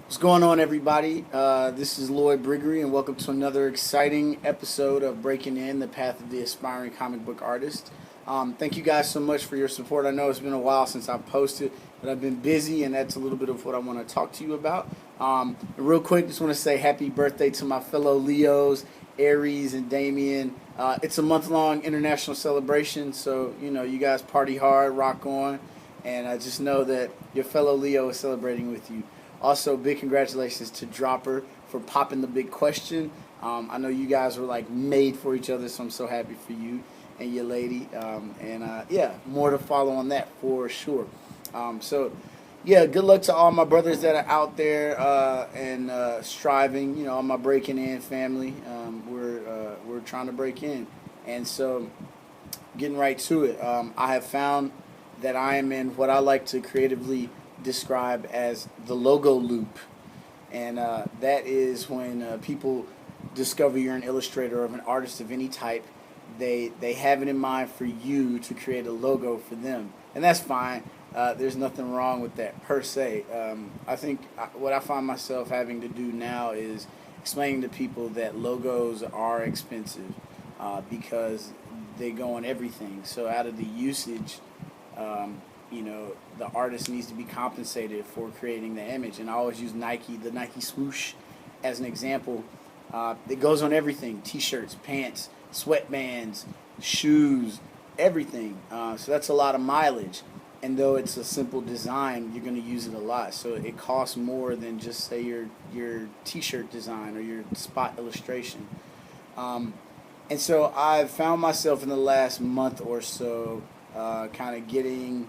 What's going on, everybody? This is Lloyd, and welcome to another exciting episode of Breaking In, the path of the aspiring comic book artist. Thank you guys so much for your support. I know it's been a while since I've posted, but I've been busy, and that's a little bit of what I want to talk to you about. Real quick, just want to say happy birthday to my fellow Leos, Aries, and Damien. It's a month-long international celebration, so you guys party hard, rock on, and I just know that your fellow Leo is celebrating with you. Also, big congratulations to Dropper for popping the big question. I know you guys were like made for each other, so I'm so happy for you and your lady. Yeah, more to follow on that for sure. Yeah, good luck to all my brothers that are out there and striving. All my Breaking In family. We're trying to break in, and so getting right to it. I have found that I am in what I like to creatively describe as the logo loop, and that is when people discover you're an illustrator or an artist of any type. They have it in mind for you to create a logo for them, and that's fine. There's nothing wrong with that per se. I think what I find myself having to do now is explaining to people that logos are expensive because they go on everything. So out of the usage, the artist needs to be compensated for creating the image. And I always use Nike, the Nike swoosh, as an example. It goes on everything: t-shirts, pants, sweatbands, shoes, everything. So that's a lot of mileage. And though it's a simple design, you're going to use it a lot. So it costs more than just say your t-shirt design or your spot illustration. And so I've found myself in the last month or so kind of getting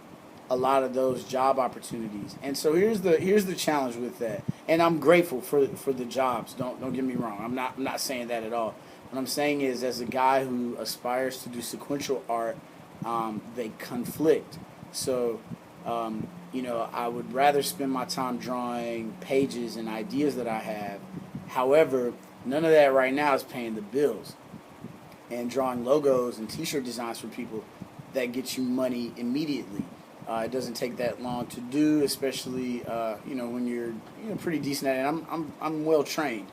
a lot of those job opportunities. And so here's the challenge with that. And I'm grateful for the jobs. Don't get me wrong. I'm not saying that at all. What I'm saying is, as a guy who aspires to do sequential art, they conflict. So, I would rather spend my time drawing pages and ideas that I have. However, none of that right now is paying the bills. And drawing logos and T-shirt designs for people, that gets you money immediately. It doesn't take that long to do, especially when you're pretty decent at it. I'm well trained,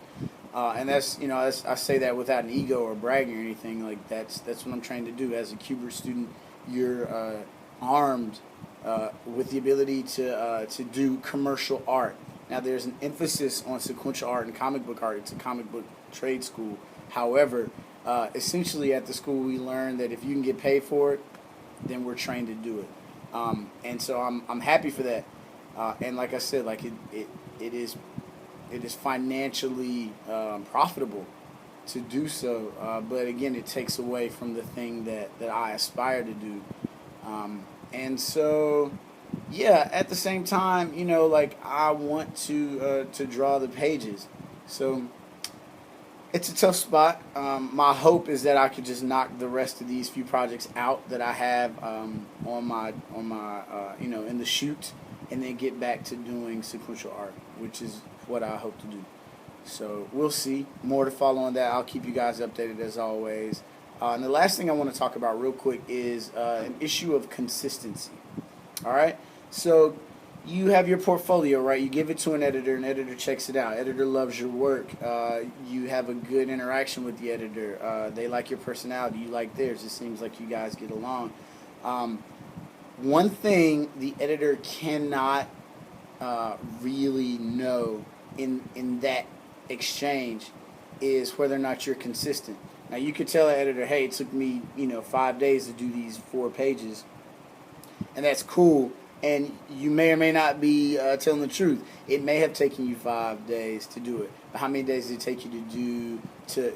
and I say that without an ego or bragging or anything. Like that's what I'm trained to do. As a Kubert student, you're armed with the ability to do commercial art. Now, there's an emphasis on sequential art and comic book art. It's a comic book trade school. However, essentially at the school we learn that if you can get paid for it, then we're trained to do it. And so I'm happy for that. And like I said, like it is financially profitable to do so. But again, it takes away from the thing that I aspire to do. And so, yeah, at the same time, like I want to draw the pages. So it's a tough spot. My hope is that I could just knock the rest of these few projects out that I have on my in the shoot, and then get back to doing sequential art, which is what I hope to do. So we'll see. More to follow on that. I'll keep you guys updated as always. And the last thing I want to talk about real quick is an issue of consistency. All right. So you have your portfolio, right? You give it to an editor checks it out. Editor loves your work. You have a good interaction with the editor. They like your personality. You like theirs. It seems like you guys get along. One thing the editor cannot really know in that exchange is whether or not you're consistent. Now, you could tell an editor, hey, it took me 5 days to do these 4 pages, and that's cool. And you may or may not be telling the truth. It may have taken you 5 days to do it. But how many days did it take you to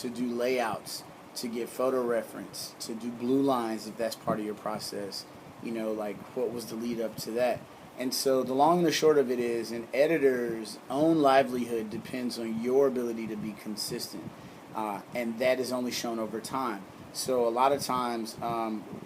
do layouts, to get photo reference, to do blue lines if that's part of your process? Like what was the lead up to that? And so the long and the short of it is, an editor's own livelihood depends on your ability to be consistent, and that is only shown over time. So a lot of times,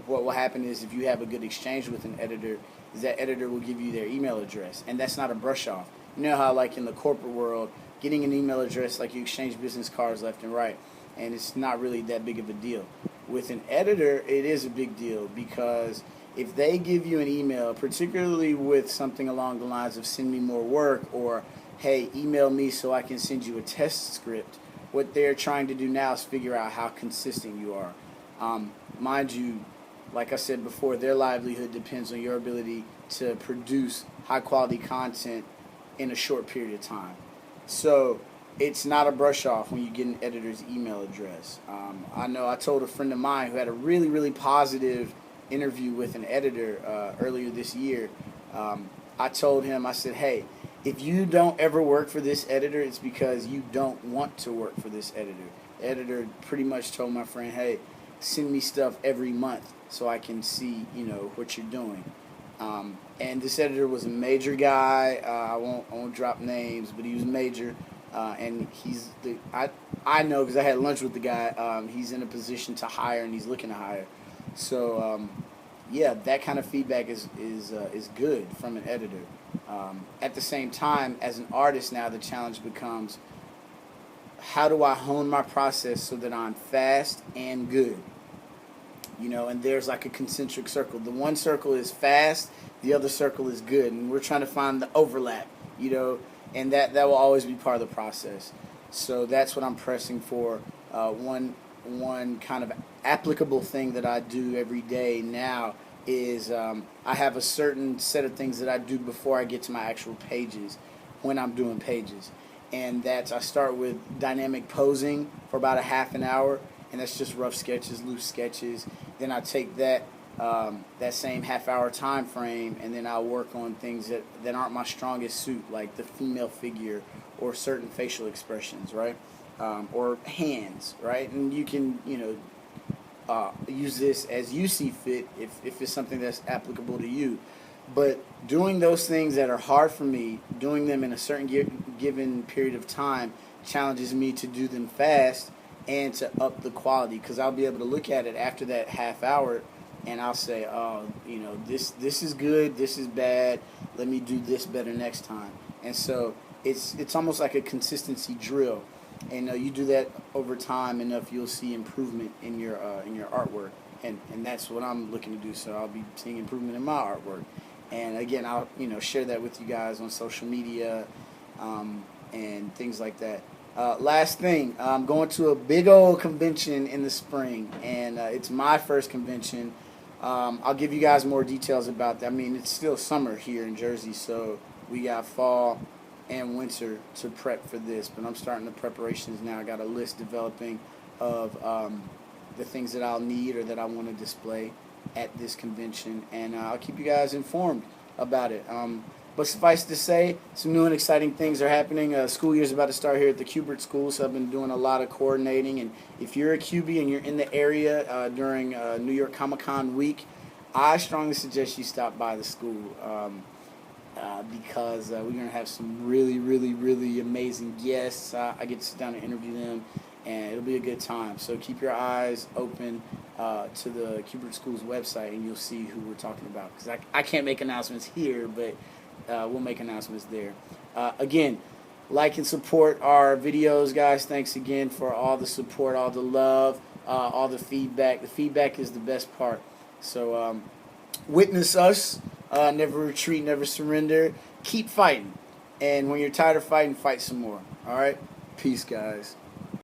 what will happen is, if you have a good exchange with an editor, is that editor will give you their email address, and that's not a brush off. You know how, like in the corporate world, getting an email address, like you exchange business cards left and right, and it's not really that big of a deal. With an editor, it is a big deal, because If they give you an email, particularly with something along the lines of send me more work or hey, email me so I can send you a test script, what they're trying to do now is figure out how consistent you are. Mind you, like I said before, their livelihood depends on your ability to produce high quality content in a short period of time. So it's not a brush off when you get an editor's email address. I know I told a friend of mine who had a really, really positive interview with an editor earlier this year. I told him, I said, hey, if you don't ever work for this editor, it's because you don't want to work for this editor. The editor pretty much told my friend, hey, send me stuff every month so I can see, what you're doing. And this editor was a major guy. I won't drop names, but he was major. And I know because I had lunch with the guy. He's in a position to hire and he's looking to hire. So yeah, that kind of feedback is good from an editor. At the same time, as an artist now, the challenge becomes how do I hone my process so that I'm fast and good? And there's like a concentric circle. The one circle is fast, the other circle is good, and we're trying to find the overlap, and that will always be part of the process. So that's what I'm pressing for. One kind of applicable thing that I do every day now is I have a certain set of things that I do before I get to my actual pages when I'm doing pages. And that's I start with dynamic posing for about a half an hour, and that's just rough sketches, loose sketches. Then I take that same half-hour time frame, and then I'll work on things that aren't my strongest suit, like the female figure or certain facial expressions, right? Or hands, right? And you can, use this as you see fit if it's something that's applicable to you. But doing those things that are hard for me, doing them in a certain given period of time, challenges me to do them fast and to up the quality, because I'll be able to look at it after that half hour and I'll say, oh, this is good, this is bad, let me do this better next time. And so it's almost like a consistency drill. And you do that over time enough, you'll see improvement in your artwork, and that's what I'm looking to do. So I'll be seeing improvement in my artwork, and again, I'll share that with you guys on social media, and things like that. Last thing, I'm going to a big old convention in the spring, and it's my first convention. I'll give you guys more details about that. I mean, it's still summer here in Jersey, so we got fall and winter to prep for this, but I'm starting the preparations now. I got a list developing of the things that I'll need or that I want to display at this convention, and I'll keep you guys informed about it. But suffice to say, some new and exciting things are happening. School year's about to start here at the Kubert School, so I've been doing a lot of coordinating, and if you're a QB and you're in the area during New York Comic-Con week, I strongly suggest you stop by the school. Because we're going to have some really, really, really amazing guests. I get to sit down and interview them, and it'll be a good time. So keep your eyes open to the Kubert School's website, and you'll see who we're talking about. Because I can't make announcements here, but we'll make announcements there. Again, like and support our videos, guys. Thanks again for all the support, all the love, all the feedback. The feedback is the best part. So witness us. Never retreat, never surrender. Keep fighting. And when you're tired of fighting, fight some more. All right? Peace, guys.